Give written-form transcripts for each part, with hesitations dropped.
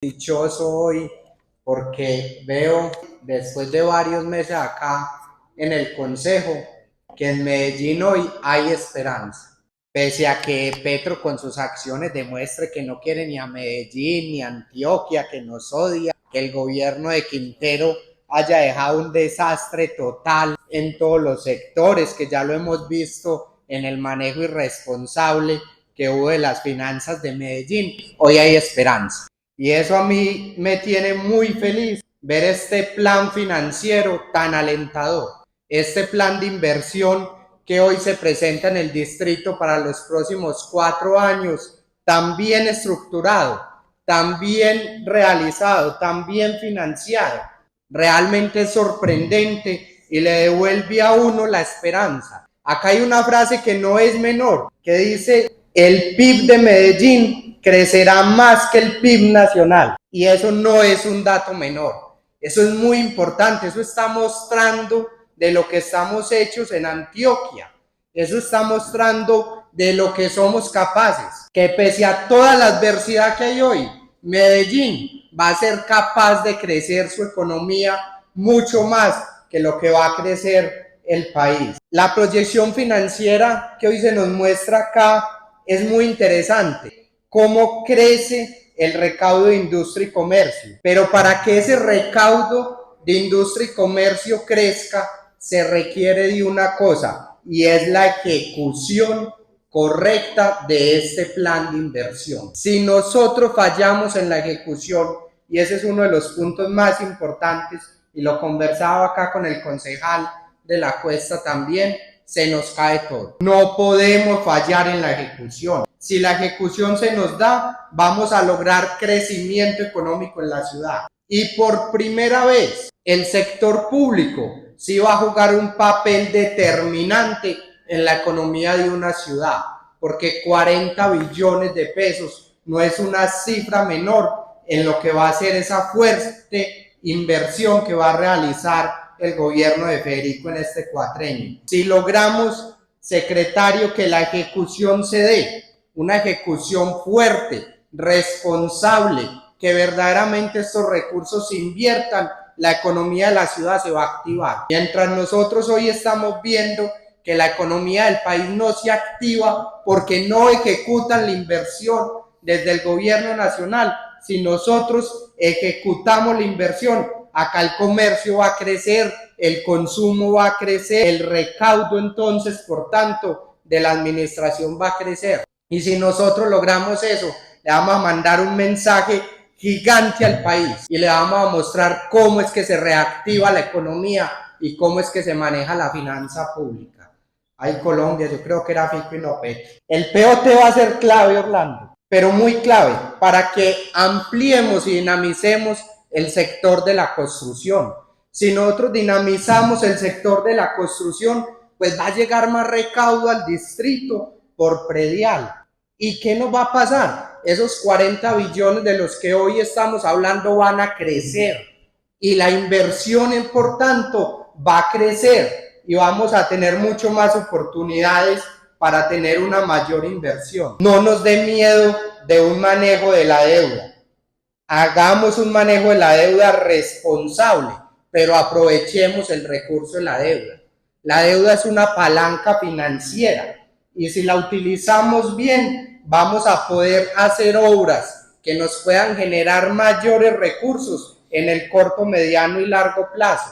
Dichoso hoy porque veo después de varios meses acá en el Consejo que en Medellín hoy hay esperanza. Pese a que Petro con sus acciones demuestre que no quiere ni a Medellín ni a Antioquia, que nos odia, que el gobierno de Quintero haya dejado un desastre total en todos los sectores, que ya lo hemos visto en el manejo irresponsable que hubo de las finanzas de Medellín, hoy hay esperanza. Y eso a mí me tiene muy feliz, ver este plan financiero tan alentador, este plan de inversión que hoy se presenta en el distrito para los próximos 4 años, tan bien estructurado, tan bien realizado, tan bien financiado. Realmente es sorprendente y le devuelve a uno la esperanza. Acá hay una frase que no es menor, que dice: el PIB de Medellín crecerá más que el PIB nacional. Y eso no es un dato menor. Eso es muy importante. Eso está mostrando de lo que estamos hechos en Antioquia. Eso está mostrando de lo que somos capaces. Que pese a toda la adversidad que hay hoy, Medellín va a ser capaz de crecer su economía mucho más que lo que va a crecer el país. La proyección financiera que hoy se nos muestra acá es muy interesante. Cómo crece el recaudo de industria y comercio. Pero para que ese recaudo de industria y comercio crezca, se requiere de una cosa, y es la ejecución correcta de este plan de inversión. Si nosotros fallamos en la ejecución, y ese es uno de los puntos más importantes, y lo conversaba acá con el concejal de la Cuesta también, se nos cae todo. No podemos fallar en la ejecución. Si la ejecución se nos da, vamos a lograr crecimiento económico en la ciudad. Y por primera vez, el sector público sí va a jugar un papel determinante en la economía de una ciudad, porque 40 billones de pesos no es una cifra menor en lo que va a ser esa fuerte inversión que va a realizar el gobierno de Federico en este cuatrenio. Si logramos, secretario, que la ejecución se dé, una ejecución fuerte, responsable, que verdaderamente estos recursos se inviertan, la economía de la ciudad se va a activar. Mientras nosotros hoy estamos viendo que la economía del país no se activa porque no ejecutan la inversión desde el gobierno nacional. Si nosotros ejecutamos la inversión, acá el comercio va a crecer, el consumo va a crecer, el recaudo entonces, por tanto, de la administración va a crecer. Y si nosotros logramos eso, le vamos a mandar un mensaje gigante al país y le vamos a mostrar cómo es que se reactiva la economía y cómo es que se maneja la finanza pública. Ay, Colombia, yo creo que era Fico y no Petro. El POT va a ser clave, Orlando, pero muy clave para que ampliemos y dinamicemos el sector de la construcción. Si nosotros dinamizamos el sector de la construcción, pues va a llegar más recaudo al distrito por predial. ¿Y qué nos va a pasar? Esos 40 billones de los que hoy estamos hablando van a crecer y la inversión, por tanto, va a crecer y vamos a tener mucho más oportunidades para tener una mayor inversión. No nos dé miedo de un manejo de la deuda. Hagamos un manejo de la deuda responsable, pero aprovechemos el recurso de la deuda. La deuda es una palanca financiera y si la utilizamos bien, vamos a poder hacer obras que nos puedan generar mayores recursos en el corto, mediano y largo plazo.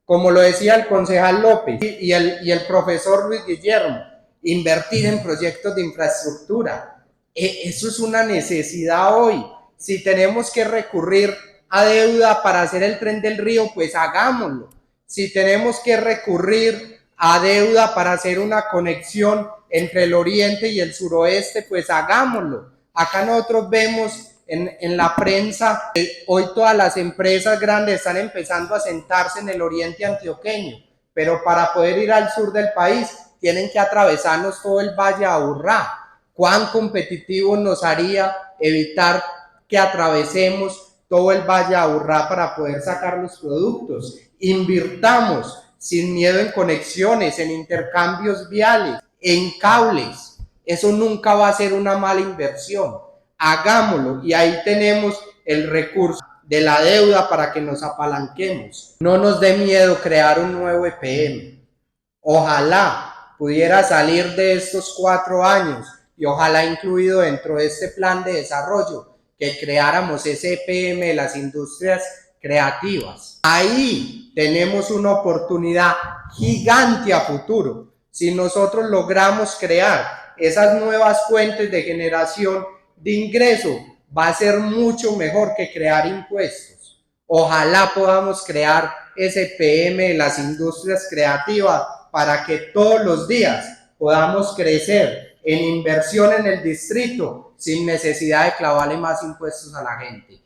Como lo decía el concejal López y el profesor Luis Guillermo, invertir en proyectos de infraestructura. Eso es una necesidad hoy. Si tenemos que recurrir a deuda para hacer el tren del río, pues hagámoslo. Si tenemos que recurrir a deuda para hacer una conexión entre el oriente y el suroeste, pues hagámoslo. Acá nosotros vemos en la prensa que hoy todas las empresas grandes están empezando a sentarse en el oriente antioqueño, pero para poder ir al sur del país tienen que atravesarnos todo el Valle de Aburrá. ¿Cuán competitivo nos haría evitar que atravesemos todo el Valle de Aburrá para poder sacar los productos? Invirtamos sin miedo en conexiones, en intercambios viales, en cables. Eso nunca va a ser una mala inversión. Hagámoslo y ahí tenemos el recurso de la deuda para que nos apalanquemos. No nos dé miedo crear un nuevo EPM. Ojalá pudiera salir de estos 4 años y ojalá incluido dentro de este plan de desarrollo que creáramos ese EPM de las industrias creativas. Ahí tenemos una oportunidad gigante a futuro. Si nosotros logramos crear esas nuevas fuentes de generación de ingreso, va a ser mucho mejor que crear impuestos. Ojalá podamos crear ese PM de las industrias creativas para que todos los días podamos crecer en inversión en el distrito sin necesidad de clavarle más impuestos a la gente.